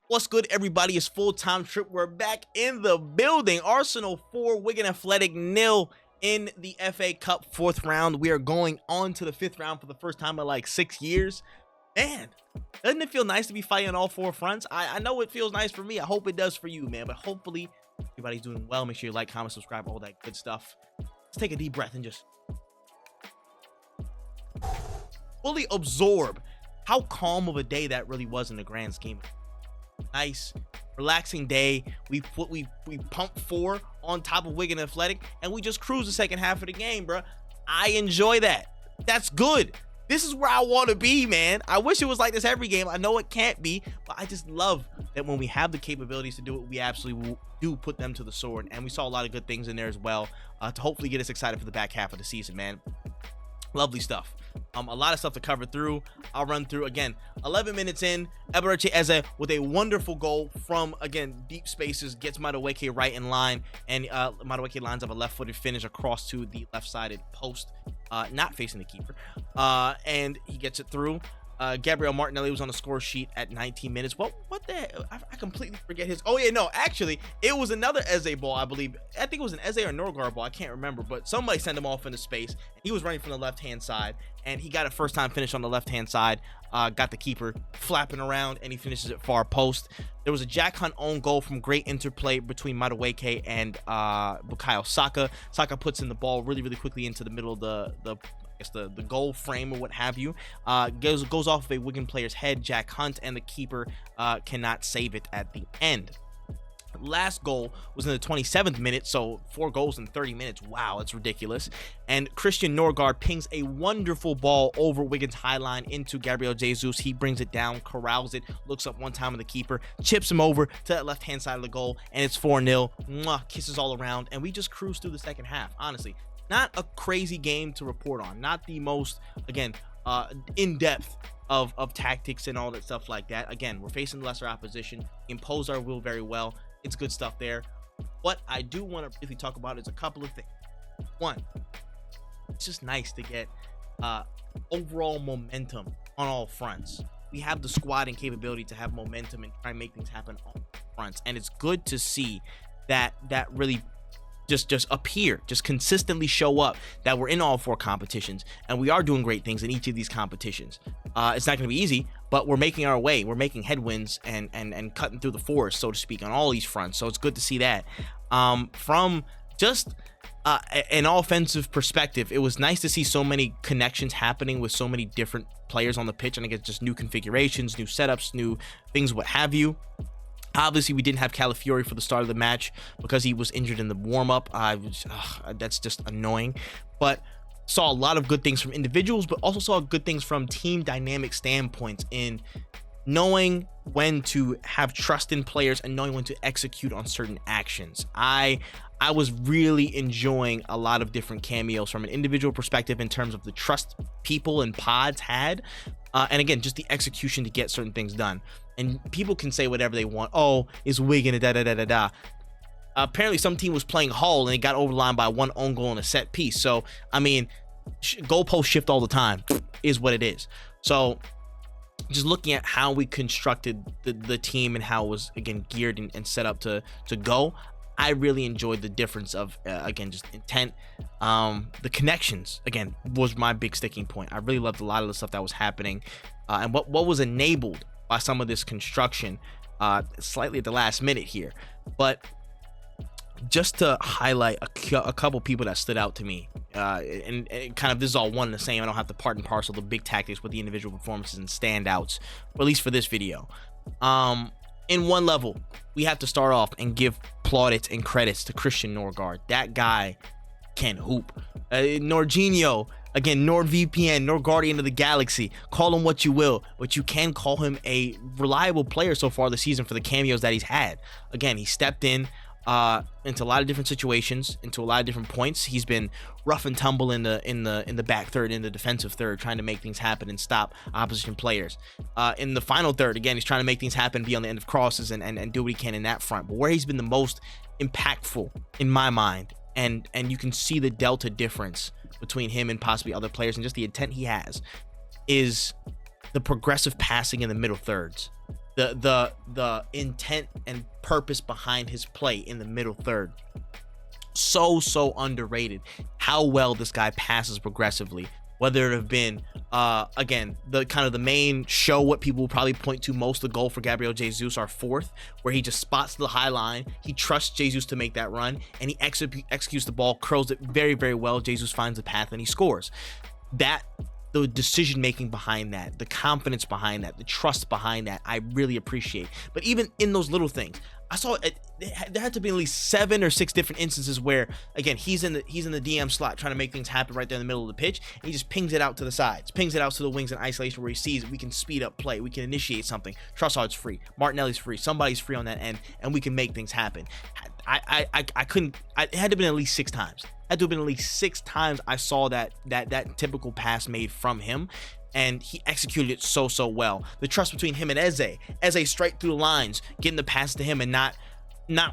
What's good, everybody? It's full-time trip. We're back in the building. Arsenal 4, Wigan Athletic 0 in the FA Cup 4th round. We are going on to the 5th round for the first time in like 6 years. Man, doesn't it feel nice to be fighting on all 4 fronts? I know it feels nice for me. I hope it does for you, man. But hopefully everybody's doing well. Make sure you like, comment, subscribe, all that good stuff. Let's take a deep breath and just fully absorb how calm of a day that really was in the grand scheme. Nice, relaxing day. We pumped 4 on top of Wigan Athletic, and we just cruised the second half of the game, bro. I enjoy that. That's good. This is where I want to be, man. I wish it was like this every game. I know it can't be, but I just love that when we have the capabilities to do it, we absolutely do put them to the sword. And we saw a lot of good things in there as well to hopefully get us excited for the back half of the season, man. Lovely stuff. A lot of stuff to cover through. I'll run through again. 11 minutes in, Eberechi Eze with a wonderful goal from, again, deep spaces, gets Madueke right in line, and Madueke lines up a left-footed finish across to the left-sided post, not facing the keeper, and he gets it through. Gabriel Martinelli was on the score sheet at 19 minutes. What the heck? I completely forget his. Oh yeah, no, actually, it was another Eze ball, I believe. I think it was an Eze or Norgaard ball. I can't remember, but somebody sent him off into space. And he was running from the left-hand side, and he got a first-time finish on the left-hand side. Got the keeper flapping around, and he finishes at far post. There was a Jack Hunt own goal from great interplay between Madueke and Bukayo Saka. Saka puts in the ball really quickly into the middle of the goal frame or what have you. Goes off of a Wigan player's head, Jack Hunt, and the keeper cannot save it at the end. Last goal was in the 27th minute, so 4 goals in 30 minutes. Wow, that's ridiculous. And Christian Norgaard pings a wonderful ball over Wigan's high line into Gabriel Jesus. He brings it down, corrals it, looks up one time at the keeper, chips him over to that left-hand side of the goal, and it's 4-0. Kisses all around, and we just cruise through the second half. Honestly, not a crazy game to report on. Not the most, again, in-depth of tactics and all that stuff like that. Again, we're facing lesser opposition. Impose our will very well. It's good stuff there. What I do want to really talk about is a couple of things. One, it's just nice to get overall momentum on all fronts. We have the squad and capability to have momentum and try and make things happen on all fronts. And it's good to see that really just appear, just consistently show up, that we're in all 4 competitions and we are doing great things in each of these competitions. It's not going to be easy, but we're making our way. We're making headwinds and cutting through the forest, so to speak, on all these fronts. So it's good to see that. From just an offensive perspective, it was nice to see so many connections happening with so many different players on the pitch. And I guess just new configurations, new setups, new things, what have you. Obviously, we didn't have Calafiori for the start of the match because he was injured in the warm-up. That's just annoying. But saw a lot of good things from individuals, but also saw good things from team dynamic standpoints in knowing when to have trust in players and knowing when to execute on certain actions. I was really enjoying a lot of different cameos from an individual perspective in terms of the trust people and pods had. And again, just the execution to get certain things done. And people can say whatever they want. Oh, it's Wigan, da-da-da-da-da. Apparently, some team was playing Hull, and it got over the line by 1 own goal and a set piece. So, I mean, goalposts shift all the time, is what it is. So, just looking at how we constructed the team and how it was, again, geared and set up to go, I really enjoyed the difference of, again, just intent. The connections, again, was my big sticking point. I really loved a lot of the stuff that was happening and what was enabled by some of this construction slightly at the last minute here. But just to highlight a couple people that stood out to me, and kind of this is all one and the same. I don't have to part and parcel the big tactics with the individual performances and standouts, or at least for this video. In one level, we have to start off and give plaudits and credits to Christian Norgaard. That guy can hoop. Norginho, again, NordVPN, Norguardian of the Galaxy. Call him what you will, but you can call him a reliable player so far this season for the cameos that he's had. Again, he stepped in into a lot of different situations, into a lot of different points. He's been rough and tumble in the back third, in the defensive third, trying to make things happen and stop opposition players. In the final third, again, he's trying to make things happen, be on the end of crosses and do what he can in that front. But where he's been the most impactful in my mind, and you can see the delta difference between him and possibly other players and just the intent he has, is the progressive passing in the middle thirds. the intent and purpose behind his play in the middle third. So underrated how well this guy passes progressively, whether it have been again the main show, what people will probably point to most, the goal for Gabriel Jesus, our fourth, where he just spots the high line, he trusts Jesus to make that run, and he executes the ball, curls it very well. Jesus finds the path and he scores. That, the decision making behind that, the confidence behind that, the trust behind that, I really appreciate. But even in those little things, I saw it, there had to be at least 7 or 6 different instances where, again, he's in the DM slot trying to make things happen right there in the middle of the pitch, and he just pings it out to the sides, pings it out to the wings in isolation where he sees it. We can speed up play, we can initiate something. Trossard's free, Martinelli's free, somebody's free on that end, and we can make things happen. I couldn't. It had to have been at least 6 times. Had to have been at least 6 times I saw that typical pass made from him, and he executed it so well. The trust between him and Eze straight through the lines, getting the pass to him, and not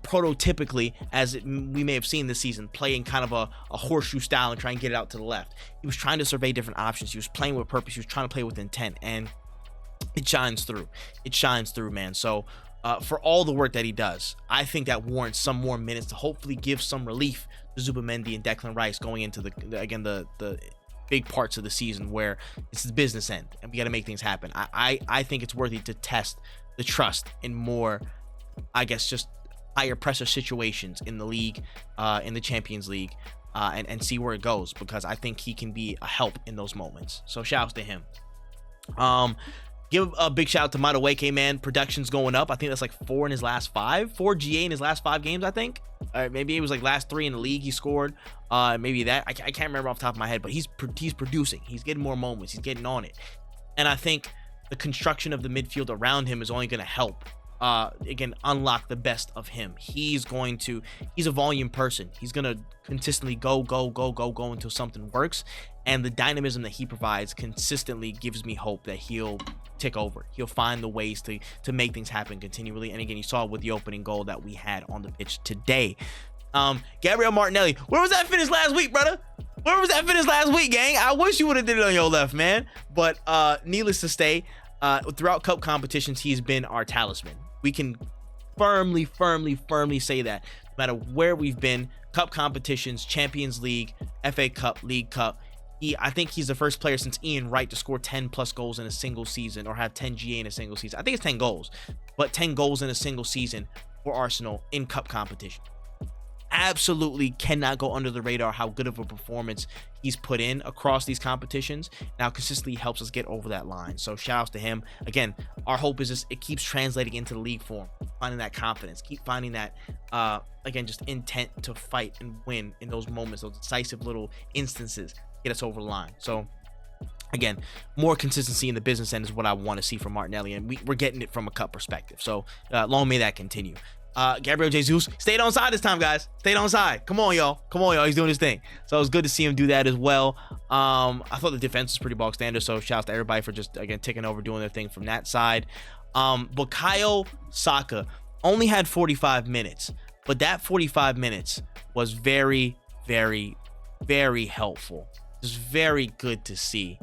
prototypically as we may have seen this season, playing kind of a horseshoe style and try and get it out to the left. He was trying to survey different options. He was playing with purpose. He was trying to play with intent, and it shines through. It shines through, man. So for all the work that he does, I think that warrants some more minutes to hopefully give some relief to Zubimendi and Declan Rice going into the big parts of the season where it's the business end and we got to make things happen. I think it's worthy to test the trust in more, I guess, just higher pressure situations in the league, in the Champions League, and see where it goes, because I think he can be a help in those moments. So shouts to him. Give a big shout out to Madueke, man. Production's going up. I think that's like 4 GA in his last 5 games, I think. Maybe it was like last 3 in the league he scored. Maybe that. I can't remember off the top of my head, but he's producing. He's getting more moments. He's getting on it. And I think the construction of the midfield around him is only going to help, again, unlock the best of him. He's a volume person. He's going to consistently go until something works. And the dynamism that he provides consistently gives me hope that he'll tick over. He'll find the ways to make things happen continually. And again, you saw it with the opening goal that we had on the pitch today. Gabriel Martinelli, where was that finish last week, brother? Where was that finish last week, gang? I wish you would have did it on your left, man. But needless to say, throughout cup competitions, he's been our talisman. We can firmly say that no matter where we've been, cup competitions, Champions League, FA Cup, League Cup, I think he's the first player since Ian Wright to score 10 plus goals in a single season, or have 10 GA in a single season. I think it's 10 goals, but 10 goals in a single season for Arsenal in cup competition. Absolutely cannot go under the radar how good of a performance he's put in across these competitions. Now consistently helps us get over that line. So shout outs to him. Again, our hope is just it keeps translating into the league form, finding that confidence, keep finding that again, just intent to fight and win in those moments, those decisive little instances, get us over the line. So again, more consistency in the business end is what I want to see from Martinelli, and we're getting it from a cup perspective. So long may that continue. Gabriel Jesus stayed on side this time, guys. Stayed on side. Come on, y'all. He's doing his thing. So it was good to see him do that as well. I thought the defense was pretty bog standard. So shouts to everybody for just, again, taking over, doing their thing from that side. Bukayo Saka only had 45 minutes, but that 45 minutes was very helpful. It was very good to see.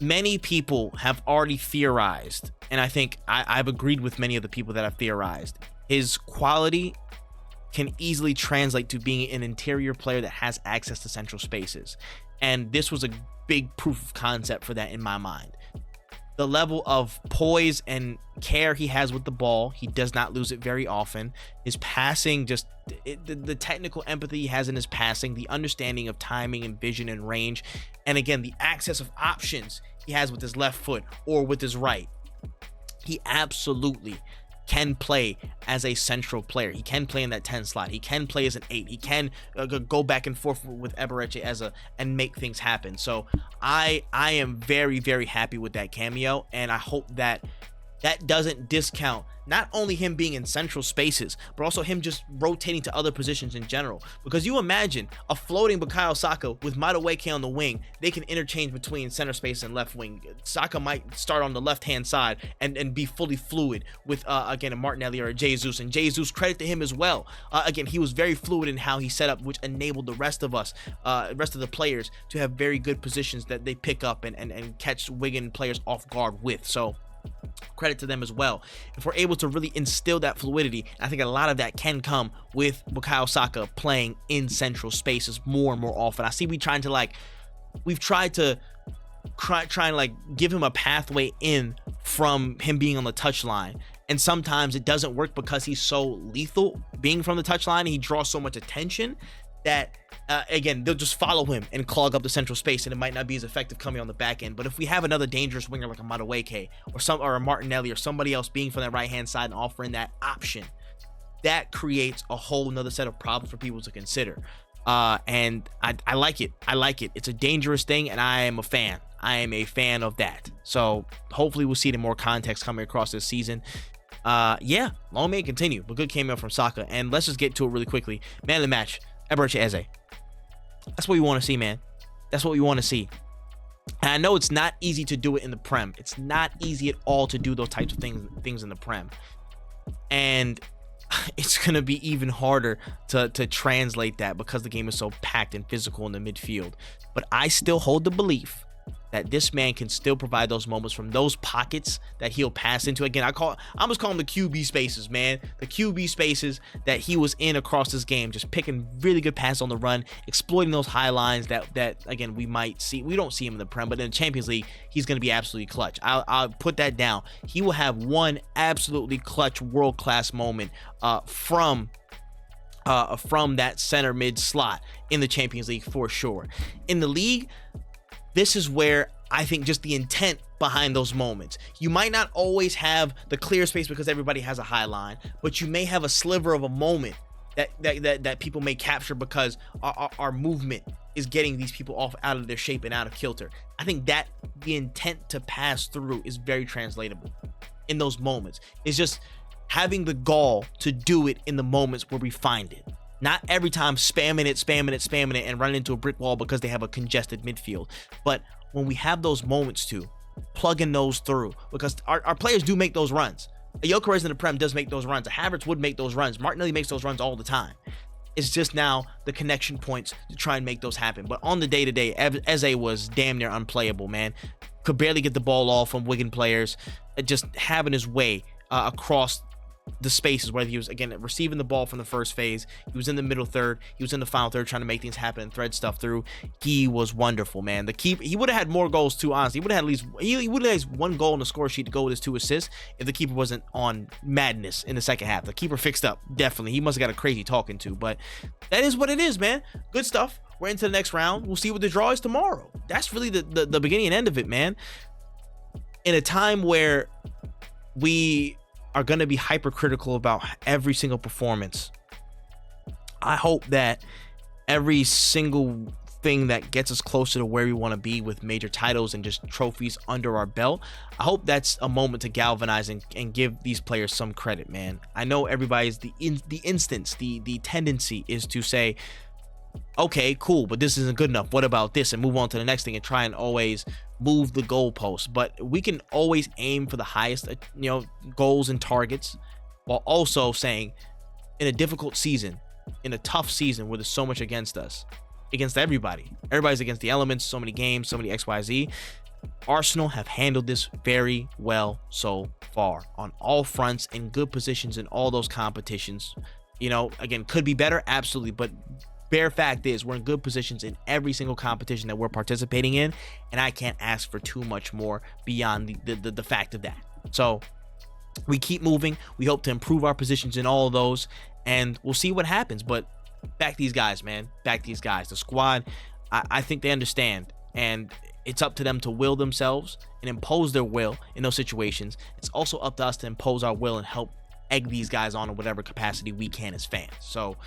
Many people have already theorized, and I think I've agreed with many of the people that have theorized, his quality can easily translate to being an interior player that has access to central spaces. And this was a big proof of concept for that in my mind. The level of poise and care he has with the ball, he does not lose it very often. His passing, just the technical empathy he has in his passing, the understanding of timing and vision and range, and again, the access of options he has with his left foot or with his right. He absolutely can play as a central player. He can play in that 10 slot. He can play as an 8. He can go back and forth with Eberechi Eze and make things happen. So I am very happy with that cameo, and I hope that doesn't discount not only him being in central spaces, but also him just rotating to other positions in general. Because you imagine a floating Bukayo Saka with Madueke on the wing, they can interchange between center space and left wing. Saka might start on the left-hand side and be fully fluid with, again, a Martinelli or a Jesus. And Jesus, credit to him as well. Again, he was very fluid in how he set up, which enabled the rest of the players to have very good positions that they pick up and catch Wigan players off guard with. So Credit to them as well. If we're able to really instill that fluidity, I think a lot of that can come with Bukayo Saka playing in central spaces more and more often. I see we've tried to try and like give him a pathway in from him being on the touchline, and sometimes it doesn't work because he's so lethal being from the touchline and he draws so much attention that again, they'll just follow him and clog up the central space, and it might not be as effective coming on the back end. But if we have another dangerous winger like a Madueke or a Martinelli or somebody else being from that right hand side and offering that option, that creates a whole nother set of problems for people to consider. And I like it. It's a dangerous thing, and I am a fan. I am a fan of that. So hopefully we'll see it in more context coming across this season. Yeah, long may it continue, but good cameo from Saka. And let's just get to it really quickly. Man of the match, Eberechi Eze. That's what we want to see, man. That's what we want to see. And I know it's not easy to do it in the Prem. It's not easy at all to do those types of things in the Prem. And it's going to be even harder to translate that because the game is so packed and physical in the midfield. But I still hold the belief that this man can still provide those moments from those pockets that he'll pass into. Again, I must call them the QB spaces, man. The QB spaces that he was in across this game, just picking really good passes on the run, exploiting those high lines that again, we might see. We don't see him in the Prem, but in the Champions League, he's going to be absolutely clutch. I'll put that down. He will have one absolutely clutch world-class moment from that center mid slot in the Champions League for sure. In the league, this is where I think just the intent behind those moments. You might not always have the clear space because everybody has a high line, but you may have a sliver of a moment that people may capture because our movement is getting these people out of their shape and out of kilter. I think that the intent to pass through is very translatable in those moments. It's just having the gall to do it in the moments where we find it. Not every time spamming it and running into a brick wall because they have a congested midfield. But when we have those moments to plugging those through, because our players do make those runs. A Gyökeres in the Prem does make those runs. A Havertz would make those runs. Martinelli makes those runs all the time. It's just now the connection points to try and make those happen. But on the day-to-day, Eze was damn near unplayable, man. Could barely get the ball off from Wigan players. Just having his way across the spaces, whether he was again receiving the ball from the first phase, he was in the middle third, he was in the final third trying to make things happen and thread stuff through. He was wonderful, man. The keeper, he would have had more goals too, honestly. He would have had at least one goal on the score sheet to go with his 2 assists if the keeper wasn't on madness in the second half. The keeper fixed up, definitely. He must have got a crazy talking to, but that is what it is, man. Good stuff. We're into the next round. We'll see what the draw is tomorrow. That's really the beginning and end of it, man. In a time where we are going to be hypercritical about every single performance, I hope that every single thing that gets us closer to where we want to be with major titles and just trophies under our belt, I hope that's a moment to galvanize and give these players some credit, man. I know everybody's the tendency is to say, okay, cool, but this isn't good enough. What about this? And move on to the next thing and try and always move the goalposts. But we can always aim for the highest, goals and targets, while also saying, in a difficult season, in a tough season where there's so much against us, against everybody's against the elements, so many games, so many XYZ. Arsenal have handled this very well so far on all fronts, in good positions in all those competitions. Again, could be better, absolutely, but bare fact is we're in good positions in every single competition that we're participating in, and I can't ask for too much more beyond the fact of that. So we keep moving. We hope to improve our positions in all of those, and we'll see what happens. But back these guys, man. Back these guys. The squad, I think they understand, and it's up to them to will themselves and impose their will in those situations. It's also up to us to impose our will and help egg these guys on in whatever capacity we can as fans. So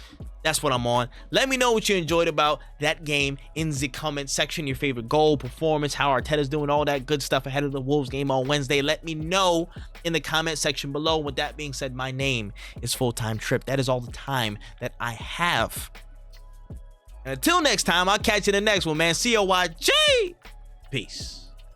that's what I'm on. Let me know what you enjoyed about that game in the comment section. Your favorite goal, performance, how Arteta's doing, all that good stuff ahead of the Wolves game on Wednesday. Let me know in the comment section below. With that being said, my name is Full-Time Trip. That is all the time that I have. And until next time, I'll catch you in the next one, man. COYG. Peace.